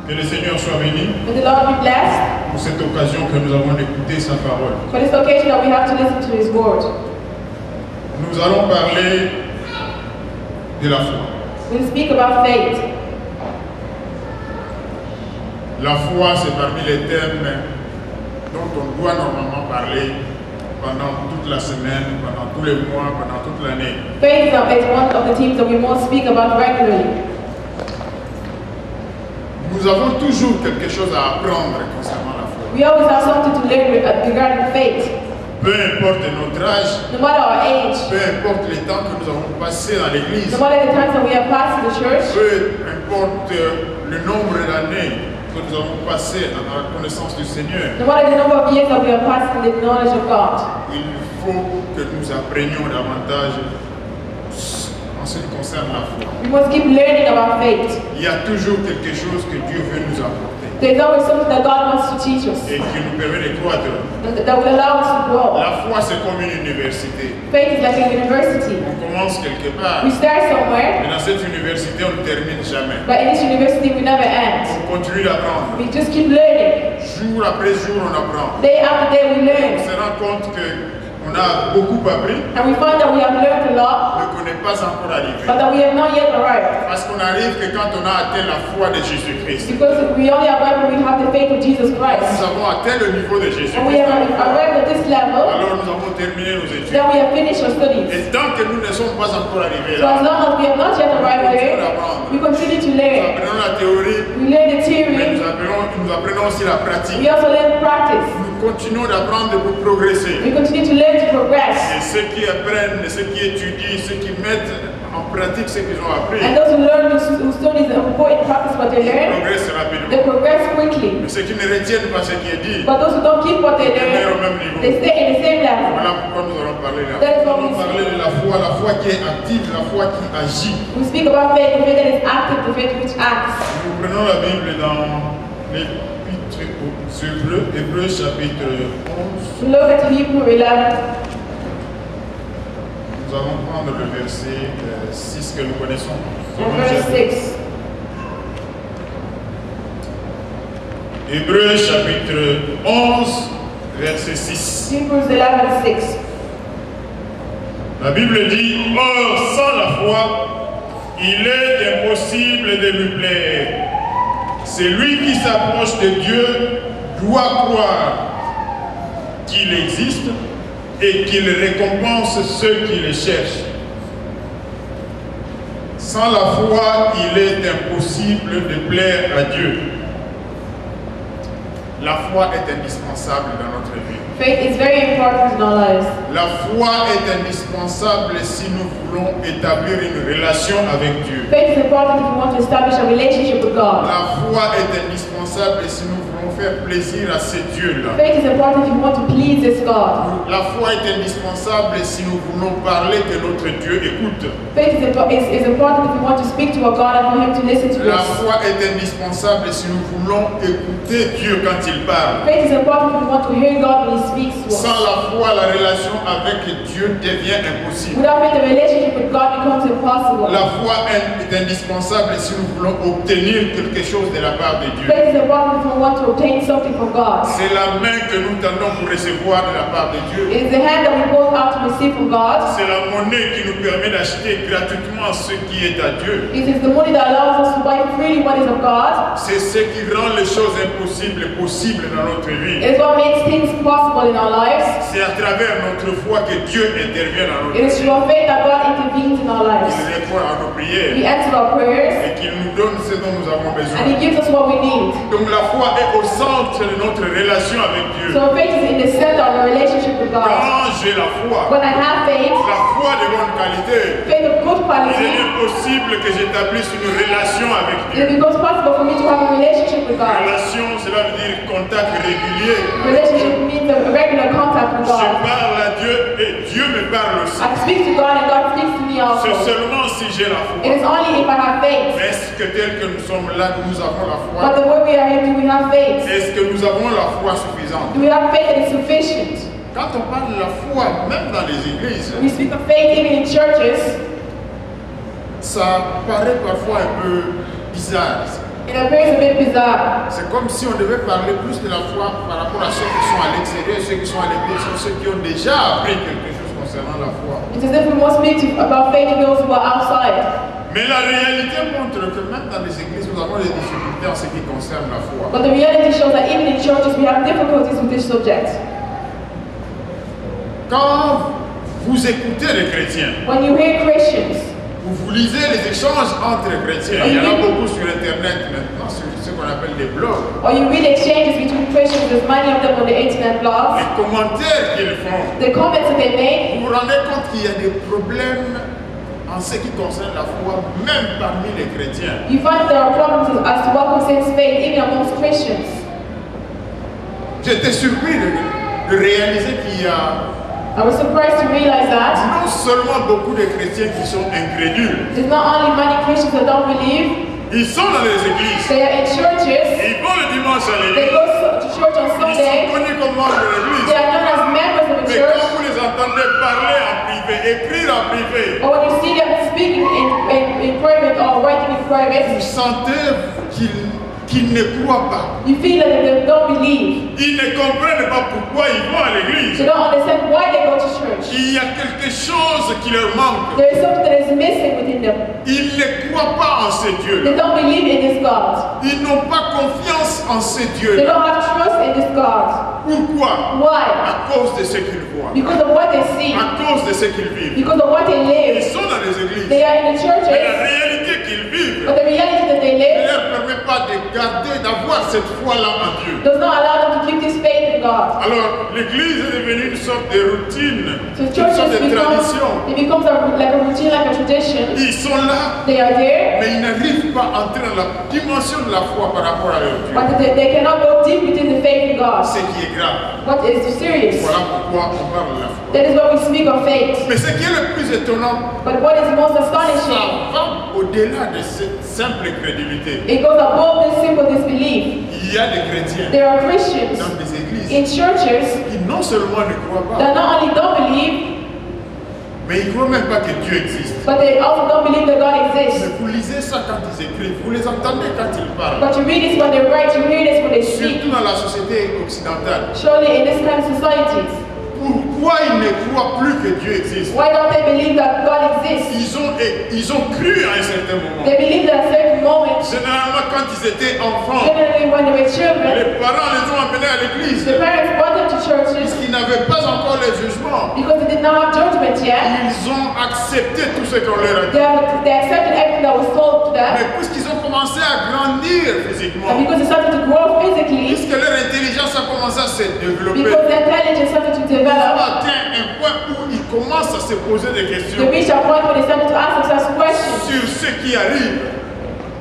Que le Seigneur soit béni May the Lord be blessed pour cette occasion que nous avons d'écouter sa parole. for this occasion that we have to listen to His word. Nous allons parler de la foi. We'll speak about faith. La foi, c'est parmi les thèmes dont on doit normalement parler pendant toute la semaine, pendant tous les mois, pendant toute l'année. Faith is one of the themes that we must speak about regularly. Nous avons toujours quelque chose à apprendre concernant la foi. We always have something to learn regarding faith. Peu importe notre âge, No matter our age, peu importe les temps que nous avons passé dans l'église, no matter the times that we have passed in the church, peu importe le nombre d'années que nous avons passé dans la connaissance du Seigneur, no matter the number of years that we have passed in the knowledge of God, il faut que nous apprenions davantage en ce qui concerne la foi. we must keep learning about faith. Il y a toujours quelque chose que Dieu veut nous apporter There's always something that God wants to teach us, et qui nous permet de croître. that will allow us to grow. La foi, c'est comme une université. Faith is like a university. On commence quelque part, We start somewhere, mais dans cette université, on ne termine jamais. but in this university we never end. On continue d'apprendre. We just keep learning. Jour après jour, on apprend. Day after day we On learn. se rend compte qu'on a beaucoup appris, And we find that we have learned a lot, mais qu'on n'est pas encore arrivé. but that we have not yet arrived. Parce qu'on arrive que quand on a atteint la foi de Jésus-Christ. Because we only arrive when we have the faith of Jesus Nous Christ. avons atteint le niveau de Jésus-Christ. And we have arrived at this level, Alors nous avons terminé nos études. then we have finished our studies. Et tant que nous ne sommes pas encore arrivés So as là, long as we have not yet arrived there, we continue to nous learn. apprenons la théorie, We learn the mais theory, nous apprenons aussi la pratique. we also learn practice. Nous continuons d'apprendre pour progresser. We continue to learn to progress. Et ceux qui apprennent, ceux qui étudient, ceux qui mettent en pratique ce qu'ils ont appris, And those who learn, who study and put in practice what they learn, progressent rapidement. they progress quickly. Mais ceux qui ne retiennent pas ce qui est dit, But those who don't keep what they demeurent au learn, même niveau. they stay in the same level. Voilà pourquoi nous allons parler là. That's Nous what allons we parler de la foi qui est active, la foi qui agit. We speak about faith, the faith that is active, the faith which acts. Nous prenons la Bible dans l'Épître aux Hébreux, Hébreux chapitre 11. We look at Hebrew 11. Nous allons prendre le verset 6 que nous connaissons. And verse 6. Hébreux chapitre 11, verset 6. Hebrews 11:6. La Bible dit, or sans la foi, il est impossible de lui plaire. Celui qui s'approche de Dieu doit croire qu'il existe et qu'il récompense ceux qui le cherchent. Sans la foi, il est impossible de plaire à Dieu. La foi est indispensable dans notre vie. Faith is very important in our lives. La foi est indispensable si nous voulons établir une relation avec Dieu. Faith is important if we want to establish a relationship with God. La foi est indispensable si nous voulons faire plaisir à ces dieux-là. Faith is important if you want to please this God. La foi est indispensable si nous voulons parler que notre Dieu écoute. Faith is important if we want to speak to our God and for Him to listen to La us. foi est indispensable si nous voulons écouter Dieu quand il parle. Faith is important if we want to hear God when He speaks to us. Sans la foi, la relation avec Dieu devient impossible. Without faith, the relationship with God becomes impossible. La foi est indispensable si nous voulons obtenir quelque chose de la part de Dieu. Faith is important if we want to obtain something from God. C'est la main que nous tendons pour recevoir de la part de Dieu. It is the hand that we hold out to receive from God. C'est la monnaie qui nous permet d'acheter gratuitement ce qui est à Dieu. It is the money that allows us to buy freely what is of God. C'est ce qui rend les choses impossibles possibles dans notre vie. It is what makes things possible in our lives. C'est à travers notre foi que Dieu intervient dans notre It is vie. through our faith that God intervenes in our lives. Il répond à nos He prières answers our prayers et qu'il nous donne ce dont nous avons and besoin. He gives us what we need. Donc la foi est au centre de notre relation avec Dieu. So faith is in the center of the relationship with God. Quand j'ai la foi, When I have faith, la foi de bonne qualité, faith of good il quality, est impossible que j'établisse une relation avec Dieu. it becomes possible for me to have a relationship with God. Relation, cela veut dire contact régulier. Relationship means a regular contact with Je God. parle à Dieu et Dieu me parle aussi. I speak to God and God speaks to me C'est also. seulement si j'ai la foi. It is only if I have faith. Mais est-ce que tel que nous sommes là, nous avons la foi? But the way we are here, do we have faith? Est-ce que nous avons la foi suffisante? Do we have faith that is sufficient? Quand on parle de la foi, même dans les églises, We speak of faith even in churches. ça paraît parfois un peu bizarre. It appears a bit bizarre. C'est comme si on devait parler plus de la foi par rapport à ceux qui sont à l'extérieur, ceux qui sont à l'église, ceux qui ont déjà appris quelque chose concernant la foi. It's as if we must speak about faith to those who are outside. Mais la réalité montre que même dans les églises, nous avons des difficultés en ce qui concerne la foi. But the reality shows that even in churches we have difficulties with this subject. Quand vous écoutez les chrétiens, When you hear Christians, vous lisez les échanges entre chrétiens, il y en a beaucoup sur Internet maintenant, sur ce qu'on appelle des blogs. or you read exchanges between Christians, there's many of them on the internet blogs, Les commentaires qu'ils font, the comments that they make, vous vous rendez compte qu'il y a des problèmes en ce qui concerne la foi, même parmi les chrétiens. you find there are problems as to what concerns faith even amongst Christians. J'étais surpris de réaliser qu'il y a I was surprised to realize that non seulement beaucoup de chrétiens qui sont incrédules, there's not only many Christians that don't believe, ils sont dans les églises, they are in churches, ils vont le dimanche à they l'église, go to church on ils sont Sunday, connus comme membres de l'église. they are known as members of the Mais church, quand vous les entendez parler en privé, écrire en privé, or when you see them speaking in private or writing in vous private, sentez qu'ils ne croient pas. you feel that they don't believe. Ils ne comprennent pas pourquoi ils vont à l'église. They don't understand why they go to church. Il y a quelque chose qui leur manque. There is something that is missing within them. Ils ne croient pas en ces They dieux. don't believe in this God. Ils n'ont pas confiance en ces They dieux. don't have trust in this God. Pourquoi? Why? À cause de ce qu'ils voient. Because of what they see. À cause de ce qu'ils vivent. Because of what they Ils live. sont dans les églises. They are in the Mais la churches, réalité qu'ils vivent but the reality that they ne live leur permet pas de garder, d'avoir cette foi-là en Dieu. does not allow them to keep this faith in God. Alors, l'église est devenue une sorte de routine, So une sorte churches de tradition. becomes like a routine, like a tradition. Ils sont là, They are there, mais ils n'arrivent pas à entrer dans la dimension de la foi par rapport à leur Dieu. but they cannot go deep within the faith in God. Ce qui est grave. What is serious? Voilà pourquoi on parle de la foi. That is why we speak of faith. Mais ce qui est le plus étonnant, But what is most ça astonishing, va au-delà de cette simple crédulité. it goes above this simple disbelief. Il y a des chrétiens There are Christians dans des églises in churches qui non seulement ne croient pas, that not only don't believe, mais ils ne croient même pas que Dieu existe. but they also don't believe that God exists. Mais vous lisez ça quand ils écrivent, vous les entendez quand ils parlent. But you read this when they write, you hear this when they speak. Surtout dans la société occidentale. Surely in this kind of societies, Pourquoi ils ne croient plus que Dieu existe? why don't they believe that God exists? Ils ont cru à un certain moment. They believe that at certain moments, Généralement, quand ils étaient enfants, generally when they were children, les parents les ont amenés à l'église. the parents brought them to churches Puisqu'ils n'avaient pas encore les jugements, because they did not have judgment yet. ils ont accepté tout ce qu'on leur a dit. They accepted everything that was told to them. Mais puisqu'ils ont commencé à grandir physiquement, And because they started to grow physically, puisque leur intelligence a commencé à se développer, because their intelligence started to ils ont develop, atteint un point où ils commencent à se poser des they questions reached a point where they started to ask themselves questions sur ce qui arrive,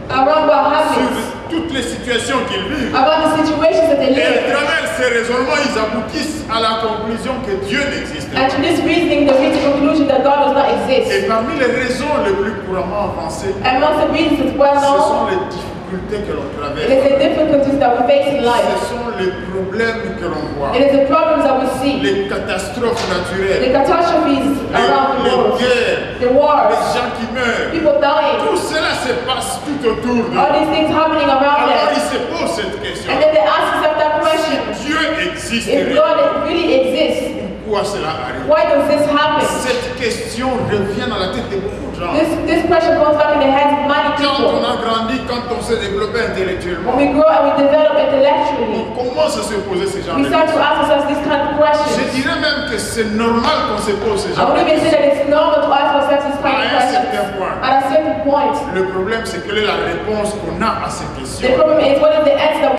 around what sur happens, toutes les situations qu'ils vivent. about the situations that they Et à live. travers ces raisonnements, ils aboutissent à la conclusion que Dieu n'existe And pas. through this reasoning, they reach the conclusion that God does not exist. Et parmi les raisons les plus couramment avancées, And one of the reasons it's well ce sont known, les difficultés que l'on it traverse. is the difficulties that we face in life. Ce sont les problèmes que l'on voit, It is the problems that we see, les catastrophes the naturelles, catastrophes around the les world, guerres, the les wars, gens qui meurent. people dying, Tout cela se passe tout autour d'eux. all these things happening around Alors them. ils se posent cette question. And then they ask themselves that question, Dieu existe if réellement, God really exists, pourquoi cela arrive? why does this happen? Cette question revient dans la tête de beaucoup de gens. This question comes back in the heads of many Quand on people. a grandi, quand on s'est développé intellectuellement, When we grow and we develop intellectually, on commence à se poser ces genres we de start to questions. ask ourselves these kind of Je questions. dirais même que c'est normal qu'on se pose ces I genres would de even say questions. that it's normal to ask ourselves these kind of À un questions. certain point. At a certain point, Le problème, c'est quelle est la réponse qu'on a à ces the questions. problem is what is the answer that